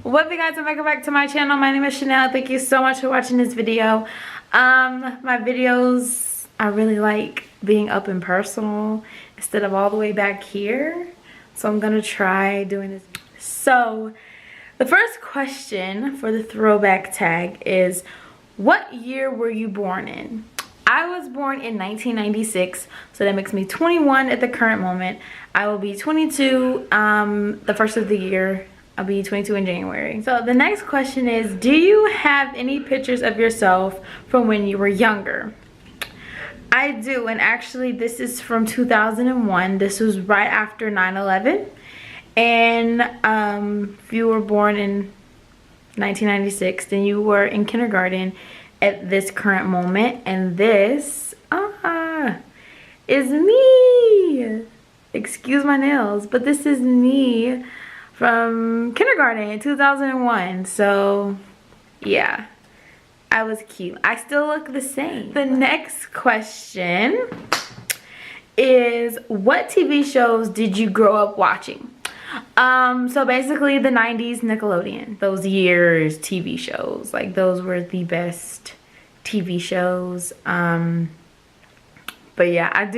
What's up, guys, and welcome back to my channel. My name is Chanelle. Thank you so much for watching this video. My videos, I really like being up and personal instead of all the way back here, so I'm gonna try doing this. So the first question for the throwback tag is, what year were you born in? I was born in 1996, so that makes me 21 at the current moment. I will be 22 the first of the year. I'll be 22 in January. So the next question is, do you have any pictures of yourself from when you were younger? I do, and actually this is from 2001. This was right after 9/11. And if you were born in 1996, then you were in kindergarten at this current moment, and this is me. Excuse my nails, but this is me from kindergarten in 2001. So yeah, I was cute. I still look the same. The next question is, what TV shows did you grow up watching? So basically the 90s Nickelodeon, those years TV shows, like those were the best TV shows. But yeah,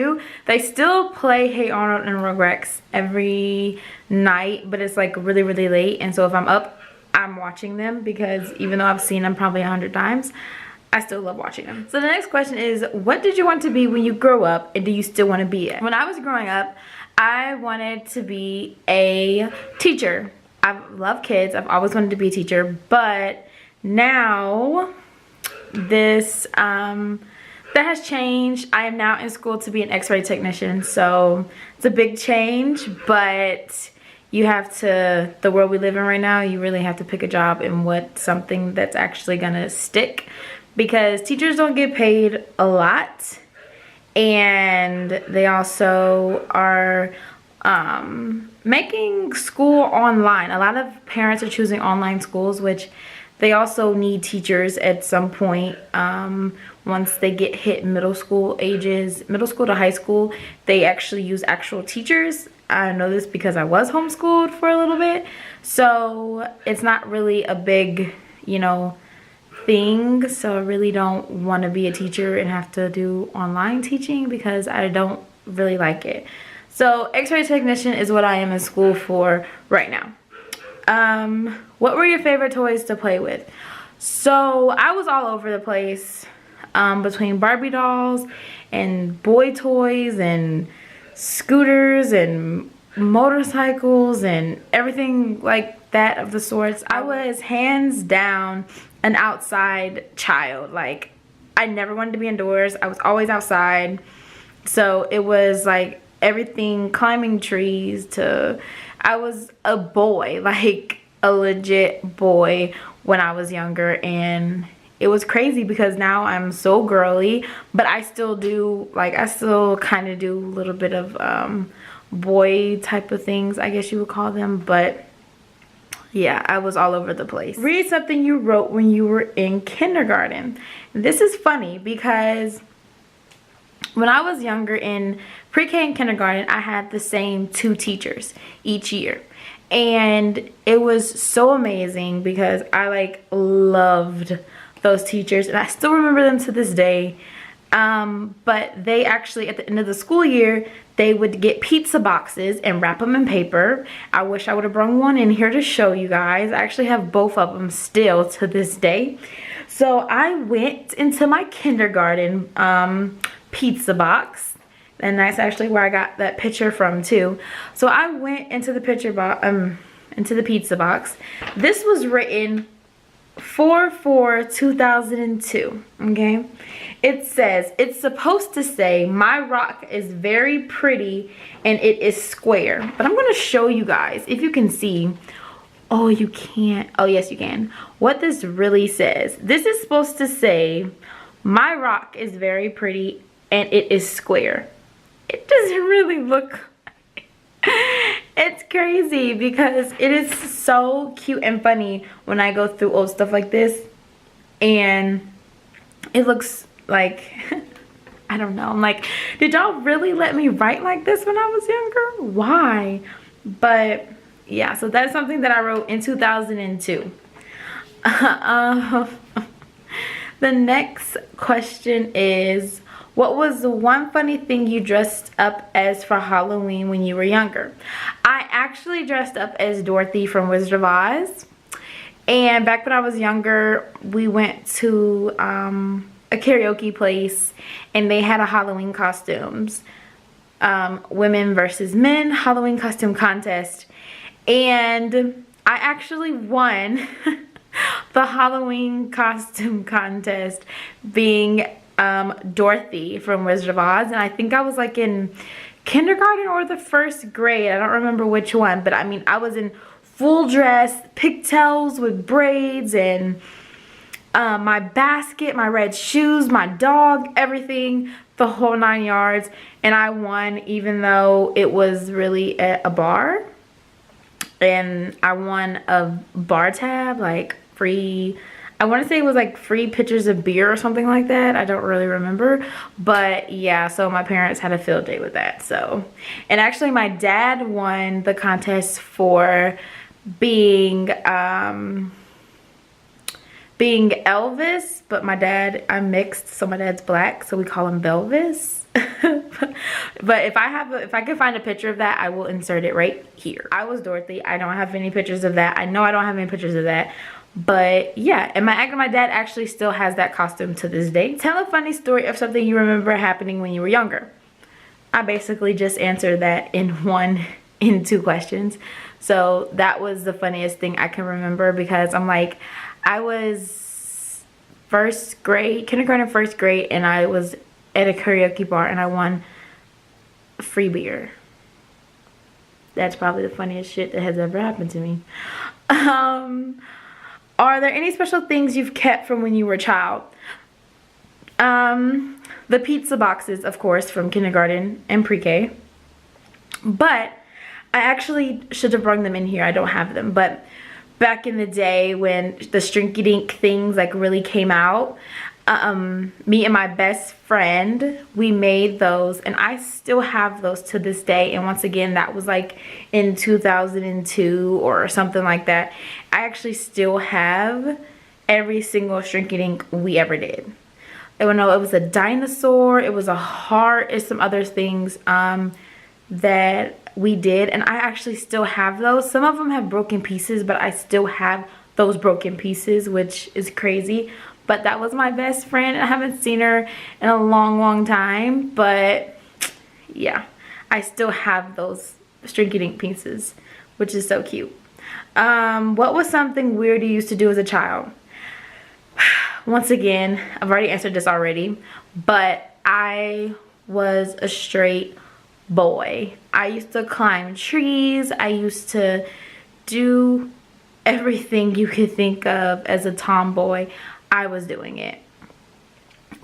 they still play Hey Arnold and Rugrats every night, but it's like really, really late. And so if I'm up, I'm watching them, because even though I've seen them probably 100 times, I still love watching them. So the next question is, what did you want to be when you grow up, and do you still want to be it? When I was growing up, I wanted to be a teacher. I love kids. I've always wanted to be a teacher, but now this that has changed. I am now in school to be an X-ray technician, so it's a big change, but you have to, the world we live in right now, you really have to pick a job and something that's actually gonna stick, because teachers don't get paid a lot, and they also are making school online. A lot of parents are choosing online schools, which they also need teachers at some point. Once they get hit middle school ages, middle school to high school, they actually use actual teachers. I know this because I was homeschooled for a little bit, so it's not really a big, thing. So I really don't want to be a teacher and have to do online teaching, because I don't really like it. So X-ray technician is what I am in school for right now. What were your favorite toys to play with? So I was all over the place, between Barbie dolls and boy toys and scooters and motorcycles and everything like that of the sorts. I was hands down an outside child. Like, I never wanted to be indoors. I was always outside. So it was like everything, climbing trees to, I was a boy, like a legit boy when I was younger. And it was crazy because now I'm so girly, but I still do, like, I still kind of do a little bit of boy type of things, I guess you would call them. But yeah, I was all over the place. Read something you wrote when you were in kindergarten. This is funny because when I was younger in pre-K and kindergarten, I had the same 2 teachers each year. And it was so amazing because I loved those teachers, and I still remember them to this day. But they actually, at the end of the school year, they would get pizza boxes and wrap them in paper. I wish I would have brought one in here to show you guys. I actually have both of them still to this day. So I went into my kindergarten pizza box, and that's actually where I got that picture from too. So I went into the pizza box. This was written 4/4/2002. okay, it says, it's supposed to say, my rock is very pretty and it is square. But I'm going to show you guys if you can see. Oh, you can't. Oh, yes, you can. What this really says. This is supposed to say, my rock is very pretty and it is square. It doesn't really look it's crazy because it is so cute and funny when I go through old stuff like this, and it looks like I don't know, I'm like, did y'all really let me write like this when I was younger? Why? But yeah, so that's something that I wrote in 2002. um, the next question is, what was the one funny thing you dressed up as for Halloween when you were younger? I actually dressed up as Dorothy from Wizard of Oz. And back when I was younger, we went to a karaoke place and they had a Halloween costumes. Women versus men Halloween costume contest. And I actually won the Halloween costume contest being Dorothy from Wizard of Oz. And I think I was like in kindergarten or the first grade. I don't remember which one. But I mean, I was in full dress, pigtails with braids, and my basket, my red shoes, my dog, everything, the whole 9 yards. And I won, even though it was really at a bar. And I won a bar tab, like free, I want to say it was like free pitchers of beer or something like that. I don't really remember. But yeah, so my parents had a field day with that. So, and actually my dad won the contest for being Elvis, but my dad, I'm mixed, so my dad's black, so we call him Belvis. But if I can find a picture of that, I will insert it right here. I was Dorothy. I don't have any pictures of that. I know I don't have any pictures of that. But yeah, and my dad actually still has that costume to this day. Tell a funny story of something you remember happening when you were younger. I basically just answered that in 2 questions. So that was the funniest thing I can remember, because I'm like, I was kindergarten, first grade, and I was at a karaoke bar and I won free beer. That's probably the funniest shit that has ever happened to me. Are there any special things you've kept from when you were a child? The pizza boxes, of course, from kindergarten and pre-K. But I actually should have brought them in here. I don't have them. But back in the day when the Strinky Dink things like really came out, me and my best friend, we made those, and I still have those to this day. And once again, that was like in 2002 or something like that. I actually still have every single Strinky Dink we ever did. I know it was a dinosaur, it was a heart, and some other things that we did, and I actually still have those. Some of them have broken pieces, but I still have those broken pieces, which is crazy. But that was my best friend. I haven't seen her in a long time, but yeah, I still have those Strinky Dink pieces, which is so cute. What was something weird you used to do as a child? Once again, I've already answered this already, but I was a straight boy. I used to climb trees. I used to do everything you could think of as a tomboy. I was doing it.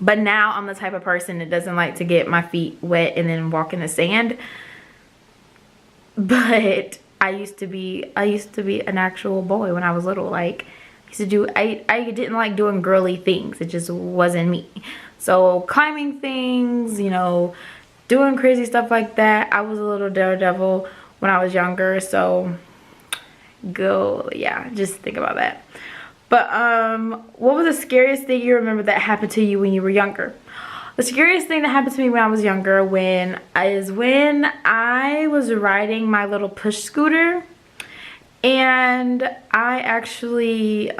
But now I'm the type of person that doesn't like to get my feet wet and then walk in the sand. But I used to be an actual boy when I was little. Like, I didn't like doing girly things. It just wasn't me. So climbing things, you know, doing crazy stuff like that. I was a little daredevil when I was younger. So yeah, just think about that. But what was the scariest thing you remember that happened to you when you were younger? The scariest thing that happened to me when I was younger is when I was riding my little push scooter, and I actually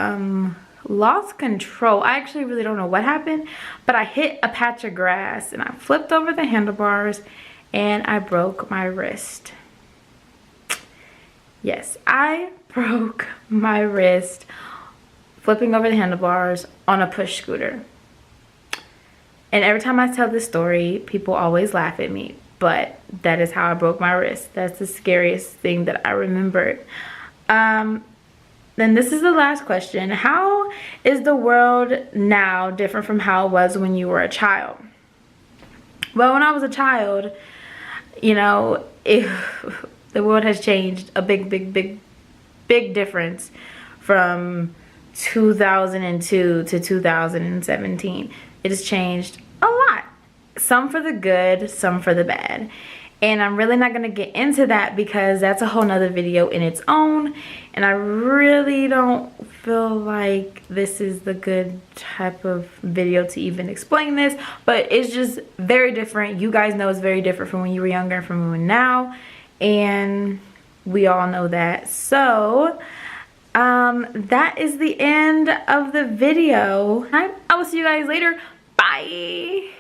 lost control. I actually really don't know what happened, but I hit a patch of grass and I flipped over the handlebars and I broke my wrist. Yes, I broke my wrist flipping over the handlebars on a push scooter. And every time I tell this story, people always laugh at me, but that is how I broke my wrist. That's the scariest thing that I remembered. Then this is the last question. How is the world now different from how it was when you were a child? Well, when I was a child, you know, the world has changed a big difference from 2002 to 2017. It has changed a lot. Some for the good, some for the bad. And I'm really not gonna get into that because that's a whole nother video in its own, and I really don't feel like this is the good type of video to even explain this, but it's just very different. You guys know it's very different from when you were younger and from when now, and we all know that. So that is the end of the video. I will see you guys later. Bye.